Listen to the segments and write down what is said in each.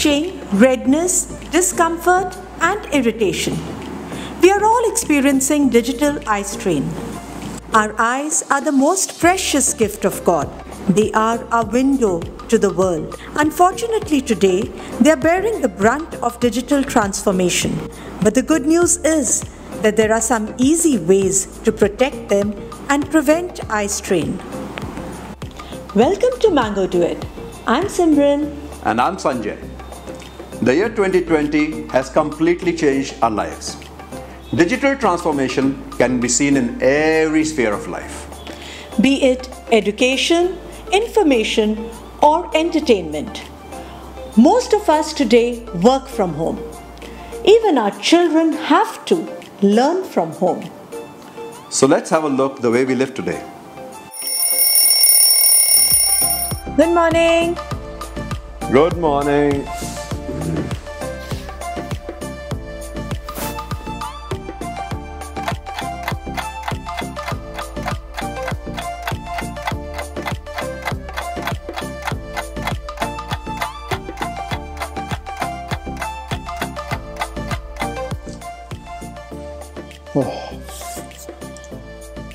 itching, redness, discomfort, and irritation. We are all experiencing digital eye strain. Our eyes are the most precious gift of God. They are our window to the world. Unfortunately, today, they are bearing the brunt of digital transformation. But the good news is that there are some easy ways to protect them and prevent eye strain. Welcome to Mango Duet. I'm Simran. And I'm Sanjay. The year 2020 has completely changed our lives. Digital transformation can be seen in every sphere of life. Be it education, information, or entertainment. Most of us today work from home. Even our children have to learn from home. So let's have a look the way we live today. Good morning. Good morning.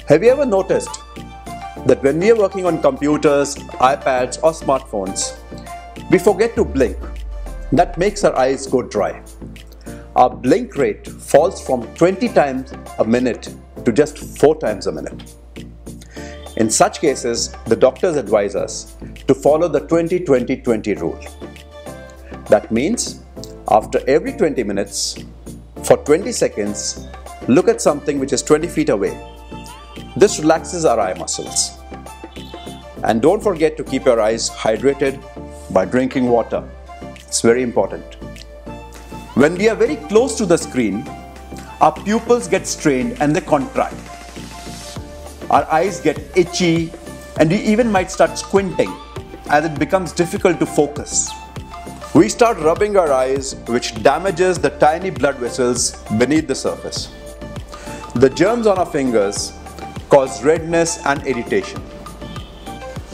Have you ever noticed that when we are working on computers, iPads or smartphones, we forget to blink? That makes our eyes go dry. Our blink rate falls from 20 times a minute to just 4 times a minute. In such cases, the doctors advise us to follow the 20-20-20 rule. That means after every 20 minutes, for 20 seconds, look at something which is 20 feet away. This relaxes our eye muscles. And don't forget to keep your eyes hydrated by drinking water. It's very important. When we are very close to the screen, our pupils get strained and they contract. Our eyes get itchy and we even might start squinting as it becomes difficult to focus. We start rubbing our eyes, which damages the tiny blood vessels beneath the surface. The germs on our fingers cause redness and irritation.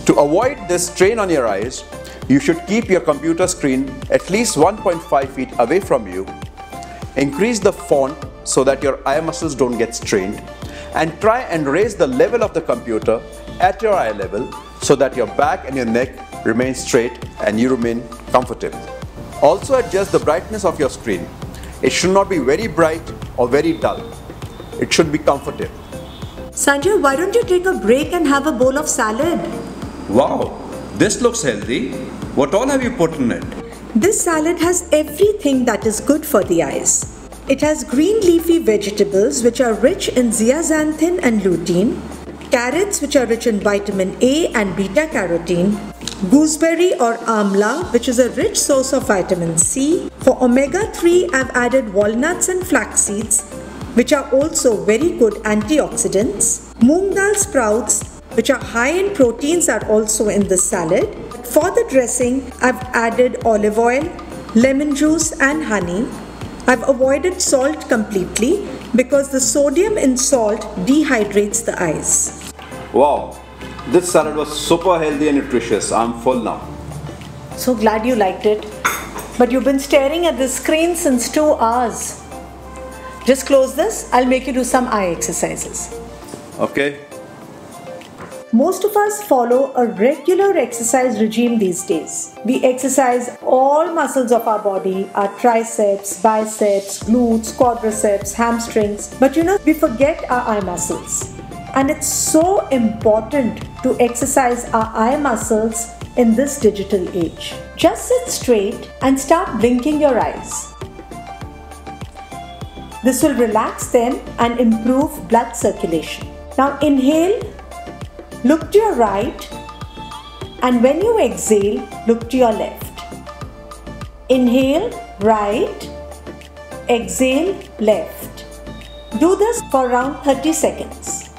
To avoid this strain on your eyes, you should keep your computer screen at least 1.5 feet away from you. Increase the font so that your eye muscles don't get strained, and try and raise the level of the computer at your eye level so that your back and your neck remain straight and you remain comfortable. Also adjust the brightness of your screen. It should not be very bright or very dull. It should be comfortable. Sanjay, why don't you take a break and have a bowl of salad? Wow, this looks healthy. What all have you put in it? This salad has everything that is good for the eyes. It has green leafy vegetables which are rich in zeaxanthin and lutein, carrots which are rich in vitamin A and beta carotene, gooseberry or amla which is a rich source of vitamin C. For omega-3, I've added walnuts and flax seeds which are also very good antioxidants. Moong dal sprouts which are high in proteins are also in this salad. For the dressing, I've added olive oil, lemon juice and honey. I've avoided salt completely because the sodium in salt dehydrates the eyes. Wow, this salad was super healthy and nutritious. I'm full now. So glad you liked it. But you've been staring at the screen since 2 hours. Just close this. I'll make you do some eye exercises. Okay. Most of us follow a regular exercise regime these days. We exercise all muscles of our body, our triceps, biceps, glutes, quadriceps, hamstrings. But we forget our eye muscles. And it's so important to exercise our eye muscles in this digital age. Just sit straight and start blinking your eyes. This will relax them and improve blood circulation. Now inhale. Look to your right, and when you exhale, look to your left. Inhale, right, exhale, left. Do this for around 30 seconds.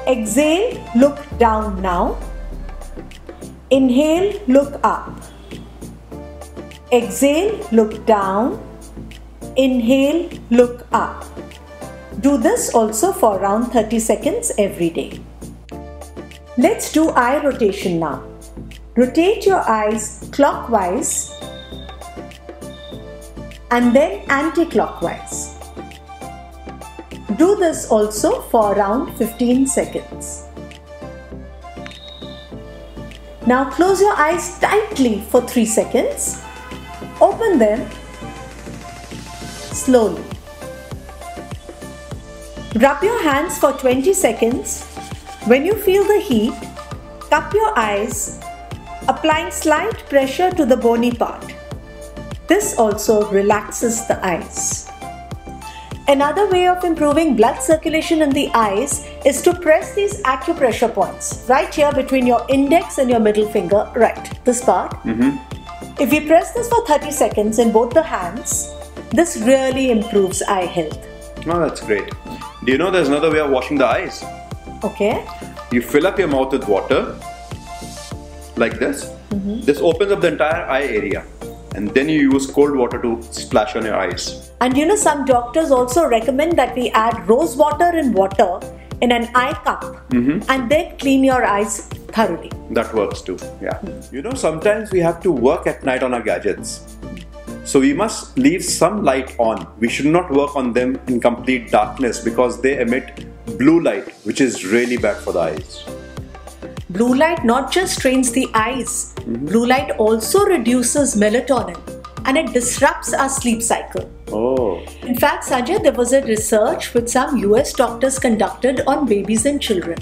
Exhale, look down now. Inhale, look up. Exhale, look down. Inhale, look up. Do this also for around 30 seconds every day. Let's do eye rotation now. Rotate your eyes clockwise and then anti-clockwise. Do this also for around 15 seconds. Now close your eyes tightly for 3 seconds. Open them slowly. Rub your hands for 20 seconds. When you feel the heat, cup your eyes, applying slight pressure to the bony part. This also relaxes the eyes. Another way of improving blood circulation in the eyes is to press these acupressure points right here between your index and your middle finger, right, this part. If we press this for 30 seconds in both the hands, this really improves eye health. Oh, that's great. Do you know there's another way of washing the eyes? Okay. You fill up your mouth with water, like this. This opens up the entire eye area. And then you use cold water to splash on your eyes. And you know, some doctors also recommend that we add rose water in water in an eye cup and then clean your eyes thoroughly. That works too, yeah. You know, sometimes we have to work at night on our gadgets. So we must leave some light on. We should not work on them in complete darkness because they emit blue light, which is really bad for the eyes. Blue light not just strains the eyes, blue light also reduces melatonin and it disrupts our sleep cycle. Oh. In fact, Sanjay, there was a research which some US doctors conducted on babies and children.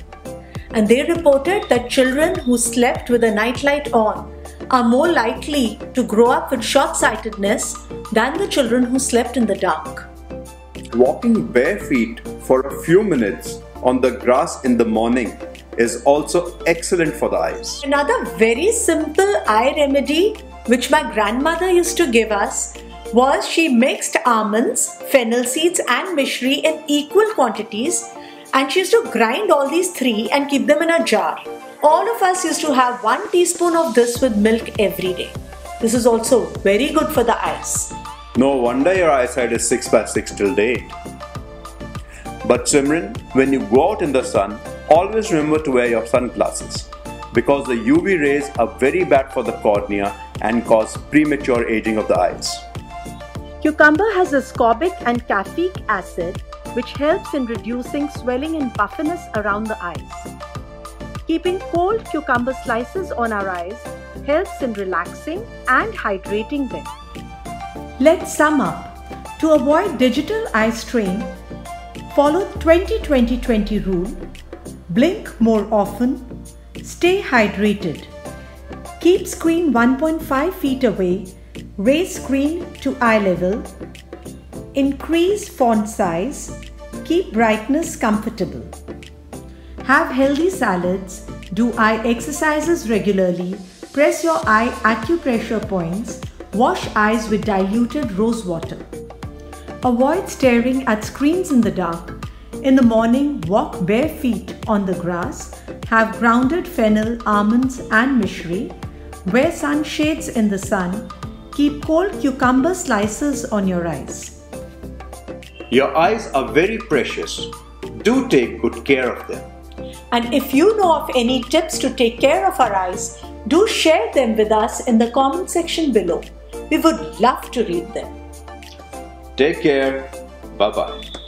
And they reported that children who slept with a nightlight on are more likely to grow up with short-sightedness than the children who slept in the dark. Walking bare feet for a few minutes on the grass in the morning is also excellent for the eyes. Another very simple eye remedy which my grandmother used to give us was she mixed almonds, fennel seeds and mishri in equal quantities, and she used to grind all these three and keep them in a jar. All of us used to have 1 teaspoon of this with milk every day. This is also very good for the eyes. No wonder your eyesight is 6/6 till date. But Simran, when you go out in the sun, always remember to wear your sunglasses because the UV rays are very bad for the cornea and cause premature aging of the eyes. Cucumber has ascorbic and caffeic acid which helps in reducing swelling and puffiness around the eyes. Keeping cold cucumber slices on our eyes helps in relaxing and hydrating them. Let's sum up. To avoid digital eye strain, follow the 20-20-20 rule. Blink more often. Stay hydrated. Keep screen 1.5 feet away. Raise screen to eye level. Increase font size. Keep brightness comfortable. Have healthy salads. Do eye exercises regularly. Press your eye acupressure points. Wash eyes with diluted rose water. Avoid staring at screens in the dark. In the morning, walk bare feet on the grass. Have grounded fennel, almonds and mishri. Wear sunshades in the sun. Keep cold cucumber slices on your eyes. Your eyes are very precious. Do take good care of them. And if you know of any tips to take care of our eyes, do share them with us in the comment section below. We would love to read them. Take care. Bye-bye.